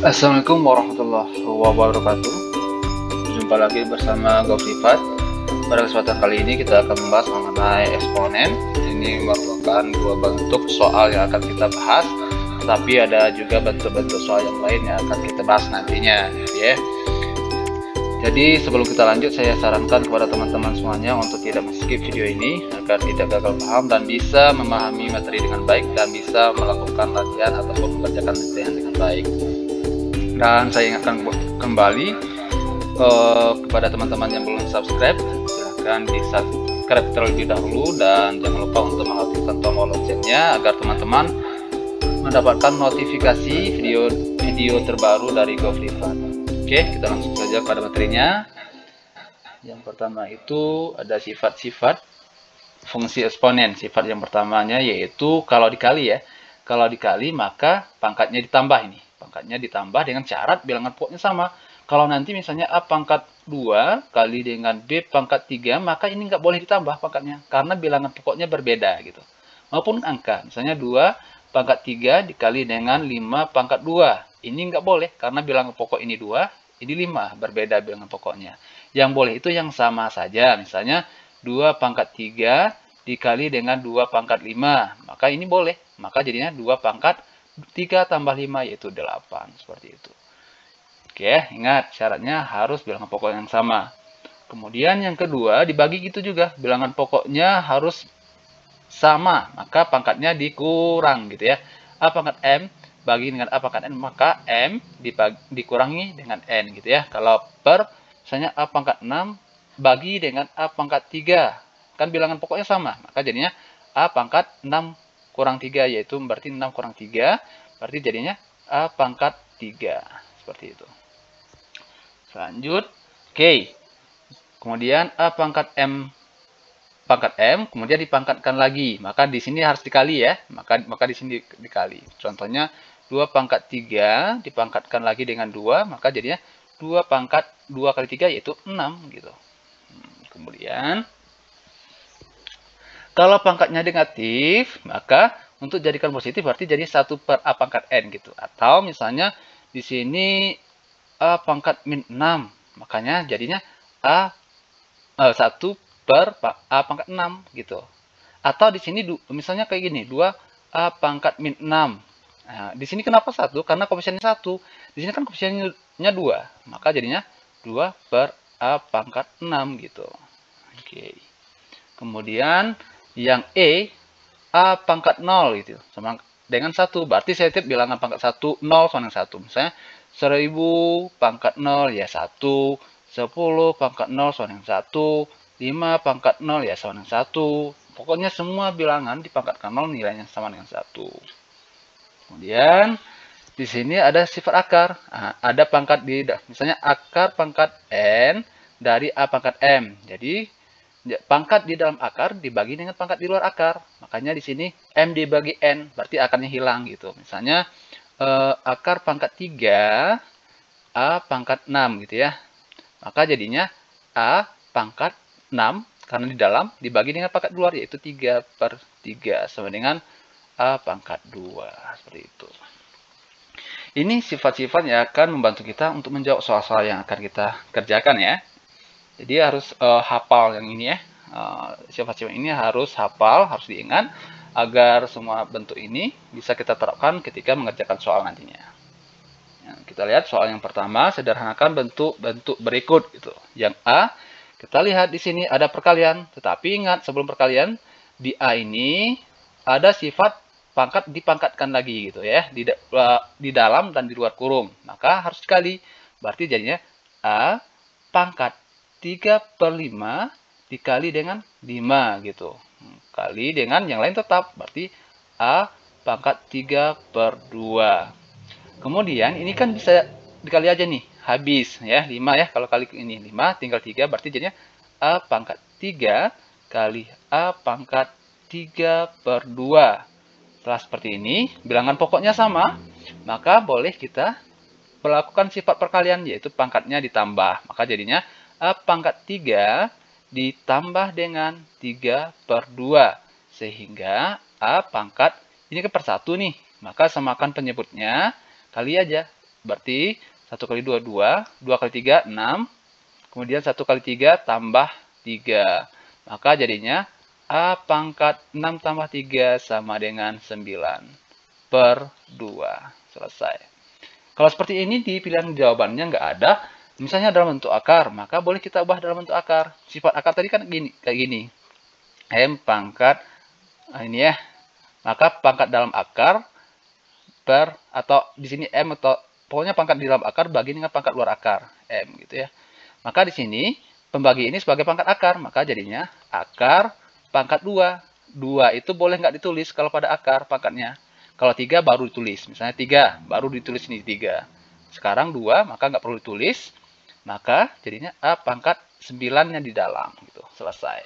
Assalamualaikum warahmatullahi wabarakatuh. Jumpa lagi bersama Gofrifat. Pada kesempatan kali ini kita akan membahas mengenai eksponen. Ini merupakan dua bentuk soal yang akan kita bahas, tapi ada juga bentuk-bentuk soal yang lain yang akan kita bahas nantinya, ya. Jadi sebelum kita lanjut, saya sarankan kepada teman-teman semuanya untuk tidak skip video ini agar tidak gagal paham dan bisa memahami materi dengan baik dan bisa melakukan latihan ataupun mengerjakan latihan dengan baik. Dan saya ingatkan kembali kepada teman-teman yang belum subscribe, silahkan di subscribe terlebih dahulu dan jangan lupa untuk mengaktifkan tombol loncengnya agar teman-teman mendapatkan notifikasi video terbaru dari Gofrifat. Oke, kita langsung saja pada materinya. Yang pertama itu ada sifat-sifat fungsi eksponen. Sifat yang pertamanya yaitu kalau dikali ya. Kalau dikali maka pangkatnya ditambah ini. Pangkatnya ditambah dengan syarat bilangan pokoknya sama. Kalau nanti misalnya A pangkat 2 kali dengan B pangkat 3, maka ini nggak boleh ditambah pangkatnya. Karena bilangan pokoknya berbeda gitu. Maupun angka. Misalnya 2 pangkat 3 dikali dengan 5 pangkat 2. Ini nggak boleh karena bilangan pokok ini 2, ini 5. Berbeda bilangan pokoknya. Yang boleh itu yang sama saja. Misalnya 2 pangkat 3 dikali dengan 2 pangkat 5. Maka ini boleh. Maka jadinya 2 pangkat 3 tambah 5 yaitu 8. Seperti itu. Oke, ingat syaratnya harus bilangan pokok yang sama. Kemudian yang kedua dibagi gitu juga. Bilangan pokoknya harus sama. Maka pangkatnya dikurang gitu ya. A pangkat M bagi dengan A pangkat N. Maka M dikurangi dengan N gitu ya. Kalau per misalnya A pangkat 6 bagi dengan A pangkat 3. Kan bilangan pokoknya sama. Maka jadinya A pangkat 6 kurang 3 yaitu berarti 6 kurang 3 berarti jadinya A pangkat 3 seperti itu. Lanjut. Oke. Kemudian A pangkat M kemudian dipangkatkan lagi. Maka di sini harus dikali ya. Maka di sini dikali. Contohnya 2 pangkat 3 dipangkatkan lagi dengan 2, maka jadinya 2 pangkat 2 kali 3 yaitu 6 gitu. Kemudian kalau pangkatnya negatif, maka untuk jadikan positif berarti jadi 1 per A pangkat N gitu. Atau misalnya di sini A pangkat min 6, makanya jadinya 1 per A pangkat 6 gitu. Atau di sini misalnya kayak gini, 2 A pangkat min 6. Nah, di sini kenapa 1? Karena koefisiennya 1. Di sini kan koefisiennya 2, maka jadinya 2 per A pangkat 6 gitu. Oke. Kemudian yang A pangkat 0 gitu sama dengan 1. Berarti saya tiap bilangan pangkat 1, 0 sama dengan 1. Misalnya 1000 pangkat 0 ya 1, 10 pangkat 0 sama dengan 1, 5 pangkat 0 ya sama dengan 1. Pokoknya semua bilangan dipangkatkan 0 nilainya sama dengan 1. Kemudian di sini ada sifat akar. Nah, ada pangkat misalnya akar pangkat N dari A pangkat M. Jadi pangkat di dalam akar dibagi dengan pangkat di luar akar. Makanya di sini M dibagi N, berarti akarnya hilang gitu. Misalnya akar pangkat 3 A pangkat 6 gitu ya. Maka jadinya A pangkat 6 karena di dalam dibagi dengan pangkat di luar yaitu 3 per 3 sama dengan A pangkat 2. Seperti itu. Ini sifat-sifat yang akan membantu kita untuk menjawab soal-soal yang akan kita kerjakan ya. Jadi harus hafal yang ini ya. Sifat-sifat ini harus hafal, harus diingat agar semua bentuk ini bisa kita terapkan ketika mengerjakan soal nantinya. Ya, kita lihat soal yang pertama, sederhanakan bentuk-bentuk berikut gitu. Yang A, kita lihat di sini ada perkalian, tetapi ingat sebelum perkalian di A ini ada sifat pangkat dipangkatkan lagi gitu ya, di dalam dan di luar kurung. Maka harus dikali. Berarti jadinya A pangkat 3 per 5 dikali dengan 5 gitu. Kali dengan yang lain tetap. Berarti A pangkat 3 per 2. Kemudian ini kan bisa dikali aja nih. Habis ya. 5 ya. Kalau kali ini 5 tinggal 3. Berarti jadinya A pangkat 3 kali A pangkat 3 per 2. Setelah seperti ini, bilangan pokoknya sama. Maka boleh kita melakukan sifat perkalian yaitu pangkatnya ditambah. Maka jadinya A pangkat 3 ditambah dengan 3 per 2. Sehingga A pangkat, ini kan per 1 nih. Maka samakan penyebutnya, kali aja. Berarti 1 kali 2, 2. 2 kali 3, 6. Kemudian 1 kali 3 tambah 3. Maka jadinya A pangkat 6 tambah 3 sama dengan 9/2. Selesai. Kalau seperti ini di pilihan jawabannya nggak ada, misalnya dalam bentuk akar, maka boleh kita ubah dalam bentuk akar. Sifat akar tadi kan gini, kayak gini. M pangkat, ini ya, maka pangkat dalam akar per, atau di sini M, atau pokoknya pangkat di dalam akar bagi dengan pangkat luar akar, M gitu ya. Maka di sini pembagi ini sebagai pangkat akar, maka jadinya akar pangkat 2. 2 itu boleh nggak ditulis kalau pada akar pangkatnya. Kalau 3 baru ditulis, misalnya 3 baru ditulis ini 3. Sekarang 2 maka nggak perlu ditulis, maka jadinya A pangkat 9-nya di dalam gitu. Selesai.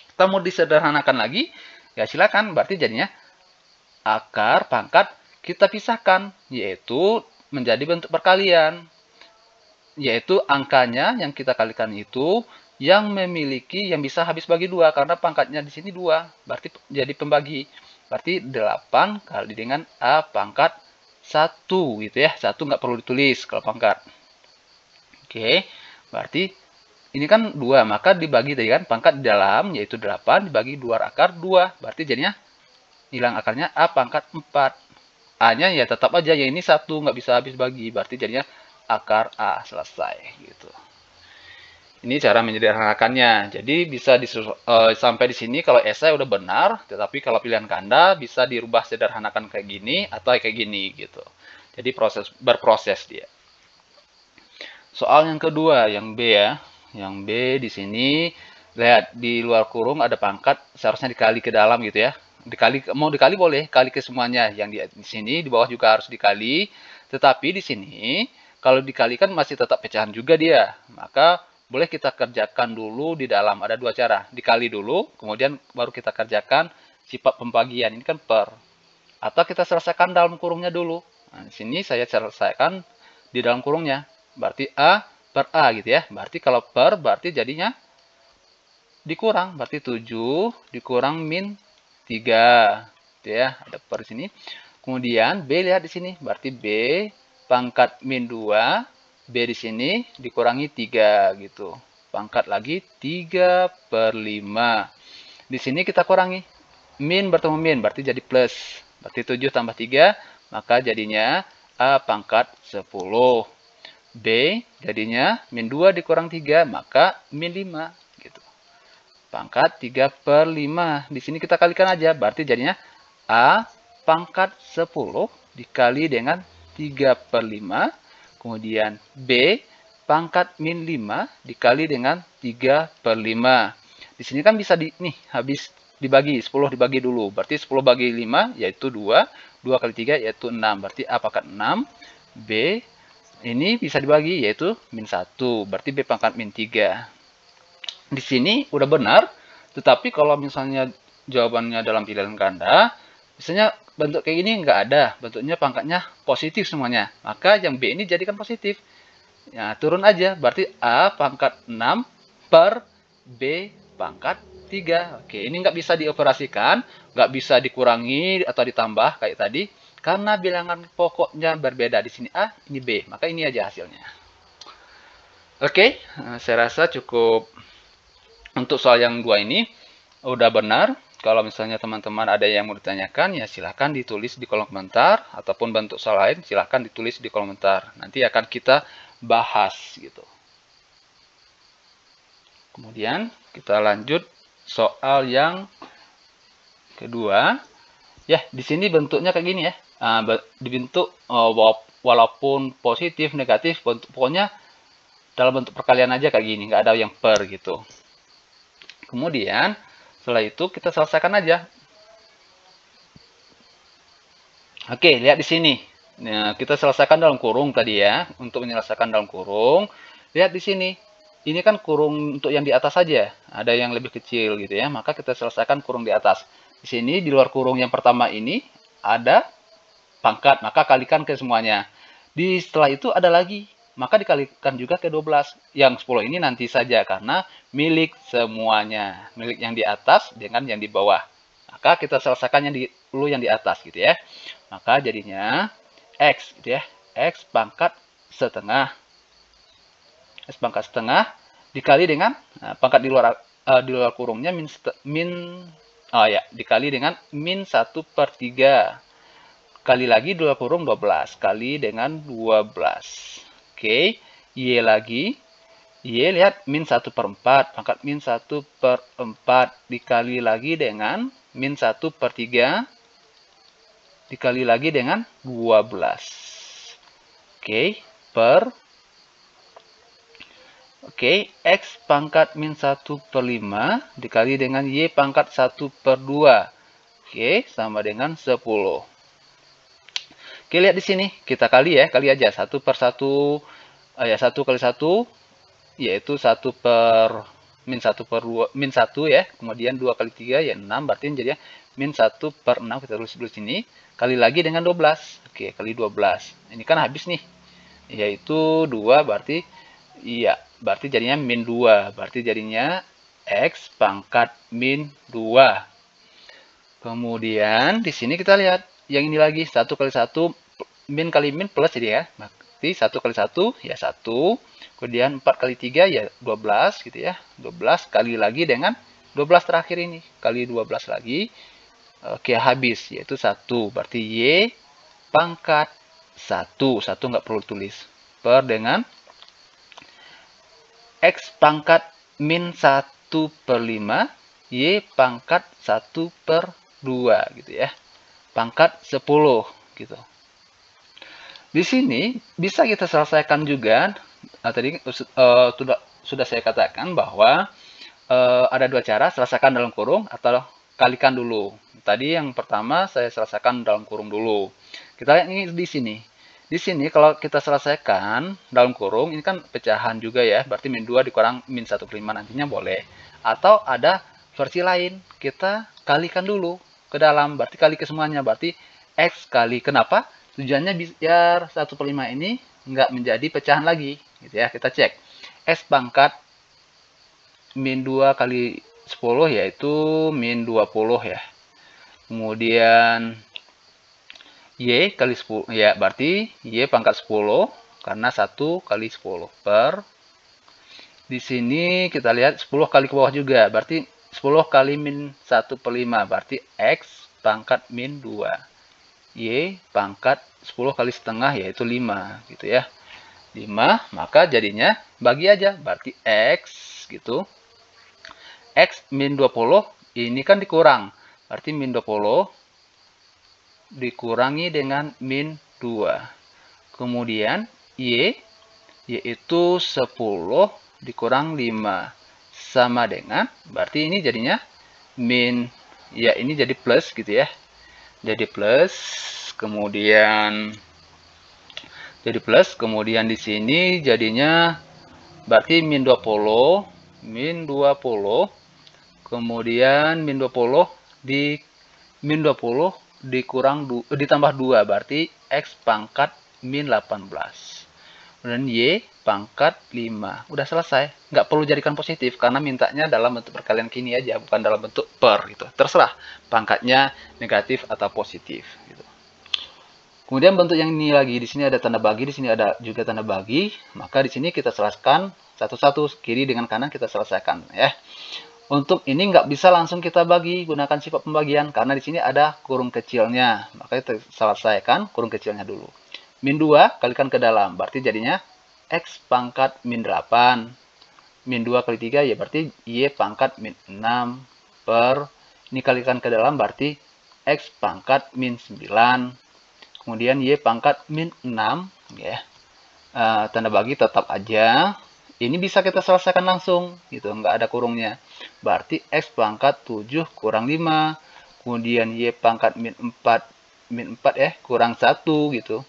Kita mau disederhanakan lagi, ya silakan. Berarti jadinya akar pangkat kita pisahkan, yaitu menjadi bentuk perkalian. Yaitu angkanya yang kita kalikan itu yang memiliki yang bisa habis bagi 2, karena pangkatnya di sini 2, berarti jadi pembagi. Berarti 8 kali dengan A pangkat 1 gitu ya. 1 nggak perlu ditulis kalau pangkat. Oke, berarti ini kan 2, maka dibagi tadi kan pangkat di dalam yaitu 8 dibagi luar akar 2. Berarti jadinya hilang akarnya A pangkat 4. A-nya ya tetap aja ya ini 1, nggak bisa habis bagi. Berarti jadinya akar A. Selesai gitu. Ini cara menyederhanakannya. Jadi bisa sampai di sini kalau esai udah benar, tetapi kalau pilihan ganda bisa dirubah sederhanakan kayak gini atau kayak gini gitu. Jadi berproses dia. Soal yang kedua, yang B ya. Yang B di sini lihat di luar kurung ada pangkat, seharusnya dikali ke dalam gitu ya. Mau dikali boleh, kali ke semuanya. Yang di sini di bawah juga harus dikali. Tetapi di sini kalau dikalikan masih tetap pecahan juga dia. Maka boleh kita kerjakan dulu di dalam. Ada 2 cara. Dikali dulu, kemudian baru kita kerjakan sifat pembagian. Ini kan per. Atau kita selesaikan dalam kurungnya dulu. Nah, di sini saya selesaikan di dalam kurungnya. Berarti A per A gitu ya. Berarti kalau per, berarti jadinya dikurang. Berarti 7 dikurang min 3. Gitu ya. Ada per di sini. Kemudian B lihat di sini. Berarti B pangkat min 2. B di sini dikurangi 3 gitu. Pangkat lagi 3/5. Di sini kita kurangi. Min bertemu min, berarti jadi plus. Berarti 7 tambah 3, maka jadinya A pangkat 10. B jadinya min 2 dikurang 3, maka min 5. Gitu. Pangkat 3/5. Di sini kita kalikan aja, berarti jadinya A pangkat 10 dikali dengan 3/5. Kemudian B pangkat min 5 dikali dengan 3/5. Di sini kan bisa habis dibagi, 10 dibagi dulu. Berarti 10 bagi 5 yaitu 2, 2 kali 3 yaitu 6. Berarti A pangkat 6, B ini bisa dibagi yaitu min 1. Berarti B pangkat min 3. Di sini udah benar, tetapi kalau misalnya jawabannya dalam pilihan ganda, misalnya bentuk kayak gini nggak ada, bentuknya pangkatnya positif semuanya. Maka yang B ini jadikan positif. Ya, turun aja, berarti A pangkat 6 per B pangkat 3. Oke, ini nggak bisa dioperasikan, nggak bisa dikurangi atau ditambah kayak tadi, karena bilangan pokoknya berbeda. Di sini A, ini B, maka ini aja hasilnya. Oke, saya rasa cukup untuk soal yang 2 ini udah benar. Kalau misalnya teman-teman ada yang mau ditanyakan, ya silahkan ditulis di kolom komentar. Ataupun bentuk soal lain, silahkan ditulis di kolom komentar. Nanti akan kita bahas gitu. Kemudian kita lanjut soal yang kedua. Ya, di sini bentuknya kayak gini ya. Dibentuk walaupun positif, negatif, pokoknya dalam bentuk perkalian aja kayak gini. Nggak ada yang per gitu. Kemudian setelah itu kita selesaikan aja. Oke, lihat di sini. Nah, kita selesaikan dalam kurung tadi ya. Untuk menyelesaikan dalam kurung, lihat di sini. Ini kan kurung untuk yang di atas saja. Ada yang lebih kecil gitu ya. Maka kita selesaikan kurung di atas. Di sini di luar kurung yang pertama ini ada pangkat, maka kalikan ke semuanya. Setelah itu ada lagi, maka dikalikan juga ke 12. Yang 10 ini nanti saja karena milik semuanya. Milik yang di atas dengan yang di bawah. Maka kita selesaikan dulu yang di atas gitu ya. Maka jadinya X gitu ya. X pangkat setengah. X pangkat setengah dikali dengan pangkat di luar kurungnya dikali dengan min 1/3. Kali lagi 2 kurung 12 kali dengan 12. Oke, Y lagi. Y lihat min 1/4, pangkat min 1/4 dikali lagi dengan min 1/3 dikali lagi dengan 12. Oke, X pangkat min 1/5 dikali dengan Y pangkat 1/2. Oke, sama dengan 10. Oke, lihat di sini. Kita kali ya, kali aja. 1 kali 1, yaitu 1 per min 1/2, min 1 ya. Kemudian 2 kali 3, ya 6. Berarti jadinya min 1/6. Kita tulis dulu sini. Kali lagi dengan 12. Oke, kali 12. Ini kan habis nih. Yaitu 2, berarti berarti jadinya min 2. Berarti jadinya X pangkat min 2. Kemudian di sini kita lihat yang ini lagi 1 kali 1 min kali min plus jadi ya. Berarti 1 kali 1 ya 1. Kemudian 4 kali 3 ya 12 gitu ya. 12 kali lagi dengan 12 terakhir ini. Kali 12 lagi. Oke, habis yaitu 1. Berarti Y pangkat 1. 1 nggak perlu tulis. Per dengan X pangkat min 1/5 Y pangkat 1/2 gitu ya. Pangkat 10 gitu. Di sini bisa kita selesaikan juga. Tadi sudah saya katakan bahwa ada dua cara, selesaikan dalam kurung atau kalikan dulu. Tadi yang pertama saya selesaikan dalam kurung dulu. Kita lihat ini di sini. Di sini kalau kita selesaikan dalam kurung, ini kan pecahan juga ya. Berarti min 2 dikurang min 1/5 nantinya boleh. Atau ada versi lain, kita kalikan dulu ke dalam. Berarti kali ke semuanya. Berarti X kali. Kenapa? Tujuannya biar 1/5 ini nggak menjadi pecahan lagi. Gitu ya. Kita cek. X pangkat min 2 kali 10 yaitu min 20 ya. Kemudian Y kali 10, ya berarti Y pangkat 10, karena 1 kali 10 per. Di sini kita lihat 10 kali ke bawah juga, berarti 10 kali min 1/5, berarti X pangkat min 2. Y pangkat 10 kali setengah, yaitu 5, gitu ya. 5, maka jadinya bagi aja, berarti X, gitu. X min 20, ini kan dikurang, berarti min 20 dikurangi dengan min 2. Kemudian Y yaitu 10 dikurang 5 sama dengan, berarti ini jadinya min, ya ini jadi plus gitu ya. Jadi plus, kemudian di sini jadinya berarti min 20, kemudian min 20 ditambah 2, berarti X pangkat min 18. Dan Y pangkat 5. Udah selesai. Nggak perlu jadikan positif, karena mintanya dalam bentuk perkalian kini aja, bukan dalam bentuk per. Gitu. Terserah pangkatnya negatif atau positif. Gitu. Kemudian bentuk yang ini lagi, di sini ada tanda bagi, di sini ada juga tanda bagi. Maka di sini kita selesaikan satu-satu, kiri dengan kanan kita selesaikan. Ya. Untuk ini nggak bisa langsung kita bagi, gunakan sifat pembagian. Karena di sini ada kurung kecilnya. Maka kita selesaikan kurung kecilnya dulu. Min 2 kalikan ke dalam. Berarti jadinya X pangkat min 8. Min 2 kali 3 ya berarti Y pangkat min 6. Per. Ini kalikan ke dalam berarti X pangkat min 9. Kemudian Y pangkat min 6. Ya. Tanda bagi tetap aja. Ini bisa kita selesaikan langsung, gitu, nggak ada kurungnya. Berarti X pangkat 7 kurang 5, kemudian Y pangkat min 4 ya, kurang 1, gitu.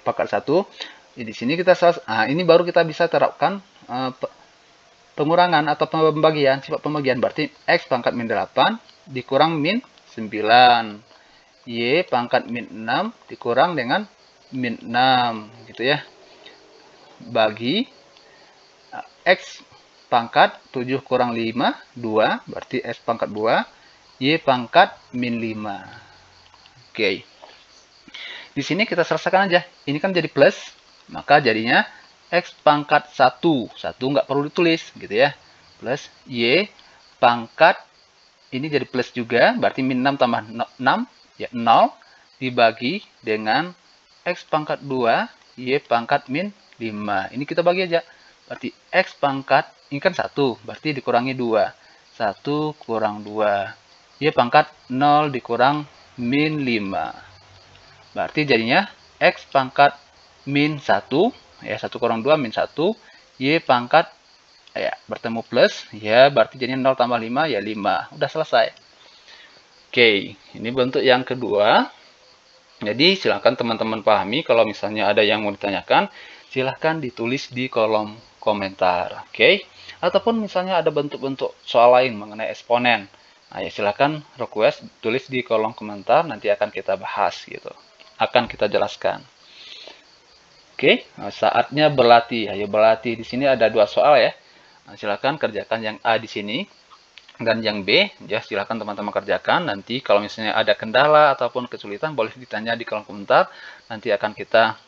Pangkat 1. Di sini kita ini baru kita bisa terapkan pengurangan atau pembagian, sifat pembagian. Berarti X pangkat min 8 dikurang min 9. Y pangkat min 6 dikurang dengan min 6, gitu ya. Bagi X pangkat 7 kurang 5, 2. Berarti X pangkat 2. Y pangkat min 5. Oke. Di sini kita selesaikan aja. Ini kan jadi plus, maka jadinya X pangkat 1. 1 nggak perlu ditulis, gitu ya. Plus Y pangkat, ini jadi plus juga, berarti min 6 tambah 6, ya 0, dibagi dengan X pangkat 2, Y pangkat min 5. Ini kita bagi aja. Berarti X pangkat, ini kan 1, berarti dikurangi 2. 1 kurang 2. Y pangkat 0 dikurang min 5. Berarti jadinya X pangkat min 1, ya 1 kurang 2 min 1, Y pangkat, ya bertemu plus, ya berarti jadinya 0 tambah 5, ya 5. Udah selesai. Oke, ini bentuk yang kedua. Jadi silahkan teman-teman pahami, kalau misalnya ada yang mau ditanyakan, silahkan ditulis di kolom komentar. Oke, ataupun misalnya ada bentuk-bentuk soal lain mengenai eksponen. Nah, ya silahkan request tulis di kolom komentar, nanti akan kita bahas gitu. Akan kita jelaskan. Oke, nah, saatnya berlatih. Ayo berlatih. Di sini ada 2 soal ya. Nah, silakan kerjakan yang A di sini dan yang B. Ya, silakan teman-teman kerjakan. Nanti kalau misalnya ada kendala ataupun kesulitan boleh ditanya di kolom komentar. Nanti akan kita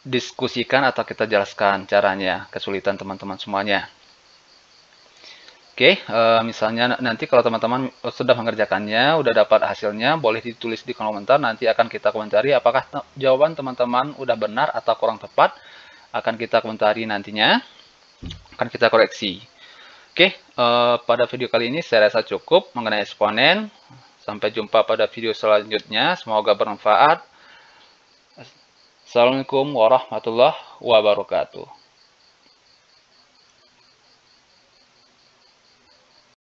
diskusikan atau kita jelaskan caranya, kesulitan teman-teman semuanya. Oke, misalnya nanti kalau teman-teman sudah mengerjakannya, udah dapat hasilnya, boleh ditulis di kolom komentar. Nanti akan kita komentari apakah jawaban teman-teman udah benar atau kurang tepat. Akan kita komentari nantinya, akan kita koreksi. Oke, pada video kali ini saya rasa cukup mengenai eksponen. Sampai jumpa pada video selanjutnya. Semoga bermanfaat. Assalamualaikum warahmatullahi wabarakatuh.